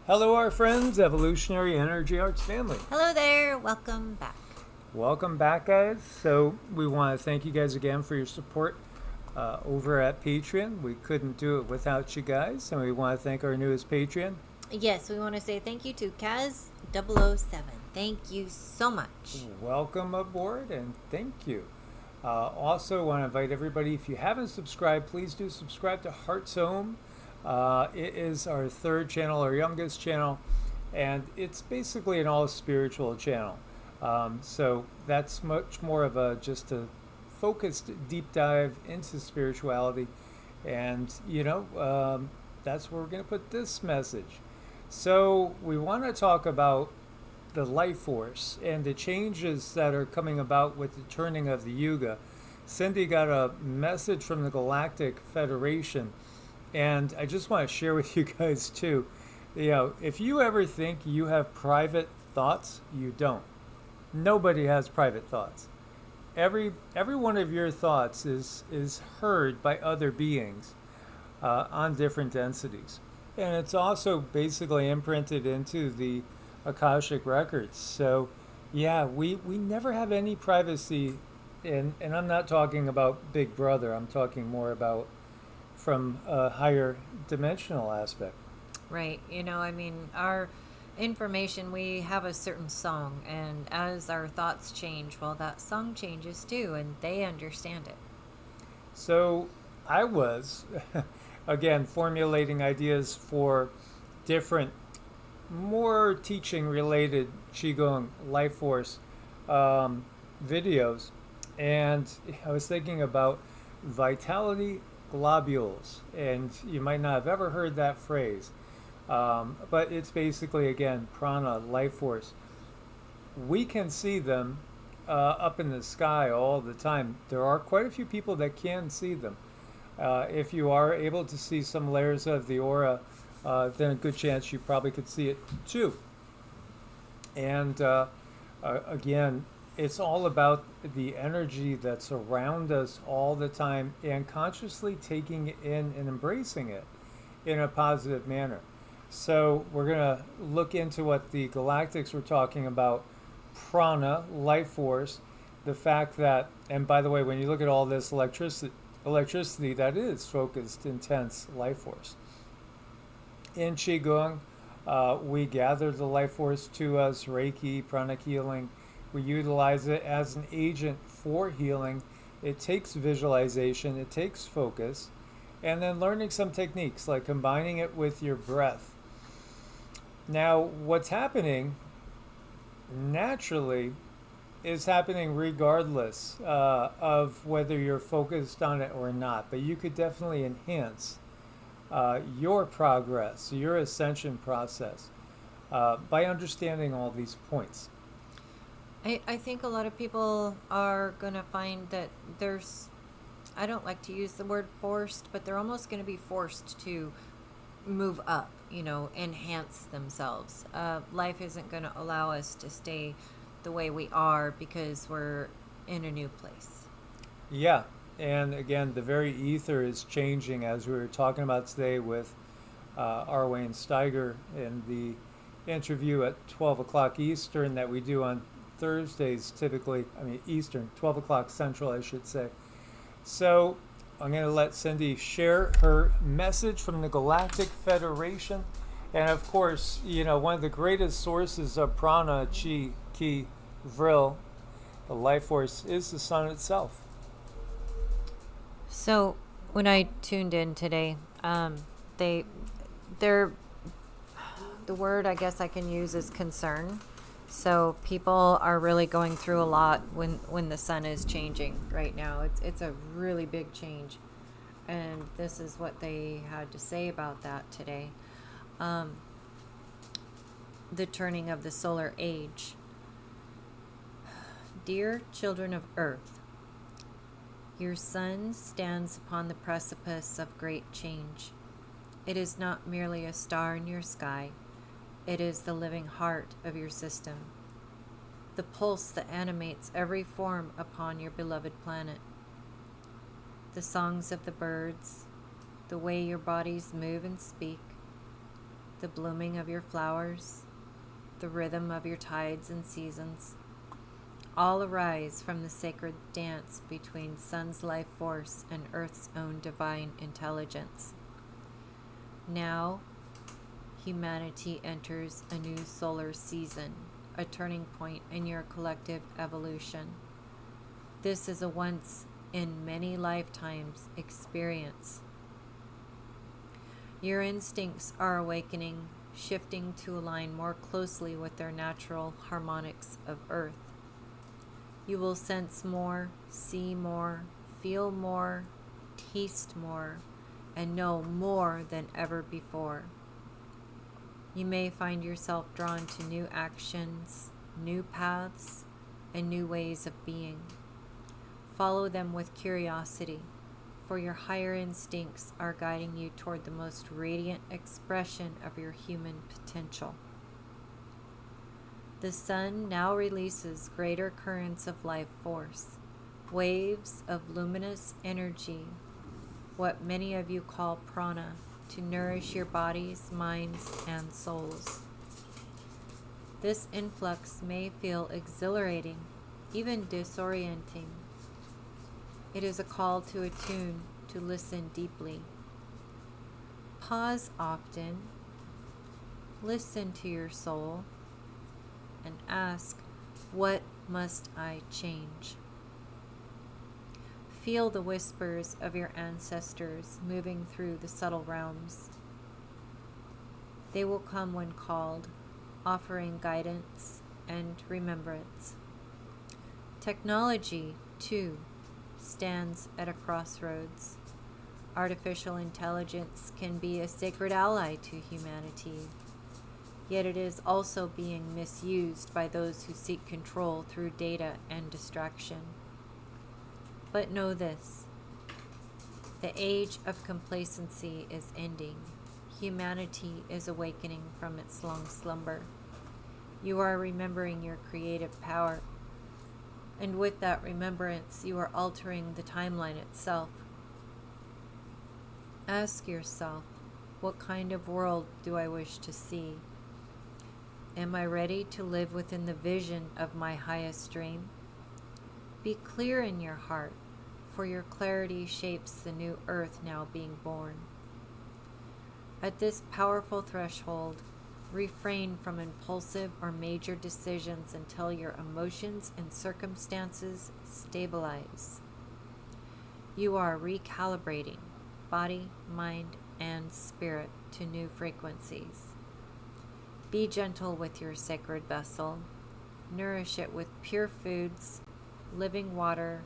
Hello, our friends, Evolutionary Energy Arts family. Hello there, welcome back. Welcome back, guys. So, we want to thank you guys again for your support over at Patreon. We couldn't do it without you guys, and we want to thank our newest Patreon. Yes, we want to say thank you to Kaz007. Thank you so much. Welcome aboard, and thank you. Also, want to invite everybody, if you haven't subscribed, please do subscribe to Hearts Home. It is our third channel, our youngest channel, and it's basically an all-spiritual channel. So that's much more of just a focused deep dive into spirituality, and that's where we're going to put this message. So we want to talk about the life force and the changes that are coming about with the turning of the Yuga. Cindy got a message from the Galactic Federation, and I just want to share with you guys too. If you ever think you have private thoughts, you don't. Nobody has private thoughts. Every one of your thoughts is heard by other beings on different densities. And it's also basically imprinted into the Akashic records. So, yeah, we never have any privacy. And I'm not talking about Big Brother. I'm talking more about from a higher dimensional aspect. Right, our information, we have a certain song, and as our thoughts change, well, that song changes too, and they understand it. So I was, again, formulating ideas for different, more teaching related Qigong life force videos. And I was thinking about vitality globules. And you might not have ever heard that phrase. But it's basically, again, prana, life force. We can see them up in the sky all the time. There are quite a few people that can see them. If you are able to see some layers of the aura, then a good chance you probably could see it too. And again, it's all about the energy that's around us all the time and consciously taking it in and embracing it in a positive manner. So we're going to look into what the Galactics were talking about, prana, life force, the fact that, and by the way, when you look at all this electricity that is focused, intense life force. In Qigong, we gather the life force to us, Reiki, pranic healing. We utilize it as an agent for healing. It takes visualization, it takes focus, and then learning some techniques like combining it with your breath. Now, what's happening naturally is happening regardless of whether you're focused on it or not, but you could definitely enhance your progress, your ascension process by understanding all these points. I think a lot of people are going to find that I don't like to use the word forced, but they're almost going to be forced to move up, enhance themselves. Life isn't going to allow us to stay the way we are because we're in a new place. Yeah, and again, the very ether is changing, as we were talking about today with Arwayne Steiger in the interview at 12 o'clock Eastern that we do on Thursdays, typically, Eastern, 12 o'clock Central, I should say. So I'm going to let Cindy share her message from the Galactic Federation. And of course, one of the greatest sources of prana, chi, ki, vril, the life force, is the sun itself. So when I tuned in today, the word I guess I can use is concern. So people are really going through a lot when the sun is changing right now. It's a really big change. And this is what they had to say about that today. The turning of the solar age. Dear children of Earth, your sun stands upon the precipice of great change. It is not merely a star in your sky. It is the living heart of your system, the pulse that animates every form upon your beloved planet. The songs of the birds, the way your bodies move and speak, the blooming of your flowers, the rhythm of your tides and seasons, all arise from the sacred dance between Sun's life force and Earth's own divine intelligence. Now, humanity enters a new solar season, a turning point in your collective evolution. This is a once in many lifetimes experience. Your instincts are awakening, shifting to align more closely with their natural harmonics of Earth. You will sense more, see more, feel more, taste more, and know more than ever before. You may find yourself drawn to new actions, new paths, and new ways of being. Follow them with curiosity, for your higher instincts are guiding you toward the most radiant expression of your human potential. The sun now releases greater currents of life force, waves of luminous energy, what many of you call prana, to nourish your bodies, minds, and souls. This influx may feel exhilarating, even disorienting. It is a call to attune, to listen deeply. Pause often, listen to your soul, and ask, what must I change? Feel the whispers of your ancestors moving through the subtle realms. They will come when called, offering guidance and remembrance. Technology, too, stands at a crossroads. Artificial intelligence can be a sacred ally to humanity, yet it is also being misused by those who seek control through data and distraction. But know this: the age of complacency is ending. Humanity is awakening from its long slumber. You are remembering your creative power, and with that remembrance, you are altering the timeline itself. Ask yourself, what kind of world do I wish to see? Am I ready to live within the vision of my highest dream? Be clear in your heart, for your clarity shapes the new earth now being born. At this powerful threshold, refrain from impulsive or major decisions until your emotions and circumstances stabilize. You are recalibrating body, mind, and spirit to new frequencies. Be gentle with your sacred vessel. Nourish it with pure foods, living water,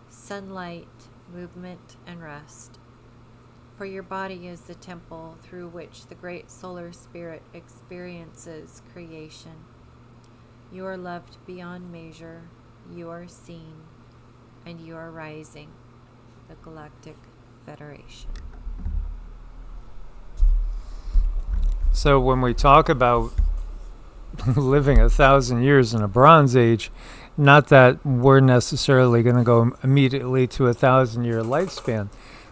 sunlight, movement, and rest. For your body is the temple through which the great solar spirit experiences creation. You are loved beyond measure, you are seen, and you are rising. The Galactic Federation. So when we talk about living 1,000 years in a Bronze Age, not that we're necessarily going to go immediately to 1,000-year lifespan,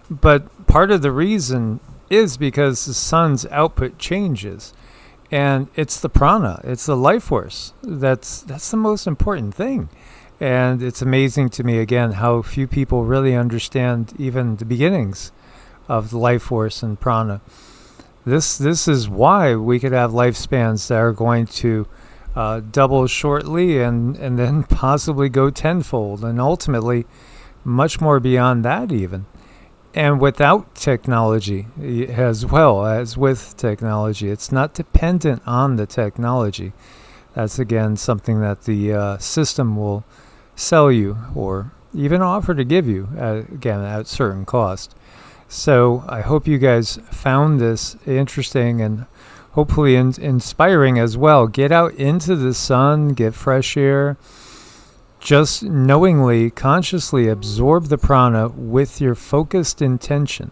but part of the reason is because the sun's output changes, and it's the prana, it's the life force. That's the most important thing. And it's amazing to me, again, how few people really understand even the beginnings of the life force and prana. This is why we could have lifespans that are going to double shortly and then possibly go tenfold, and ultimately much more beyond that even. And without technology, as well as with technology, it's not dependent on the technology. That's, again, something that the system will sell you or even offer to give you, again, at certain cost. So I hope you guys found this interesting and hopefully inspiring as well. Get out into the sun, get fresh air. Just knowingly, consciously absorb the prana with your focused intention.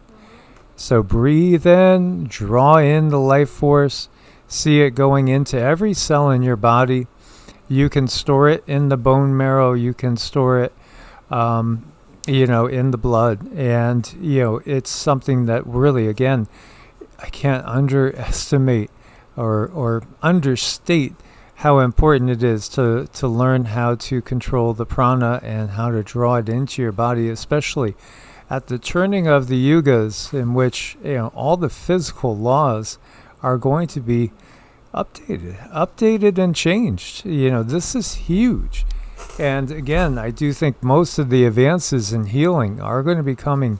So breathe in, draw in the life force, see it going into every cell in your body. You can store it in the bone marrow. You can store it, in the blood. And, it's something that really, again, I can't underestimate or understate how important it is to learn how to control the prana and how to draw it into your body, especially at the turning of the yugas, in which all the physical laws are going to be updated and changed. This is huge. And again, I do think most of the advances in healing are going to be coming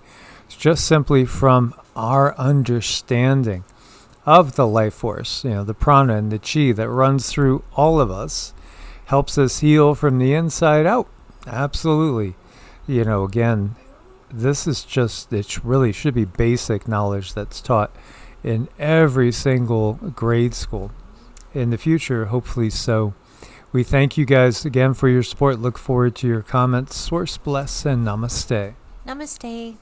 just simply from our understanding of the life force, the prana and the chi that runs through all of us, helps us heal from the inside out. Absolutely. Again, this is just, it really should be basic knowledge that's taught in every single grade school. In the future, hopefully so. We thank you guys again for your support. Look forward to your comments. Source bless and namaste. Namaste.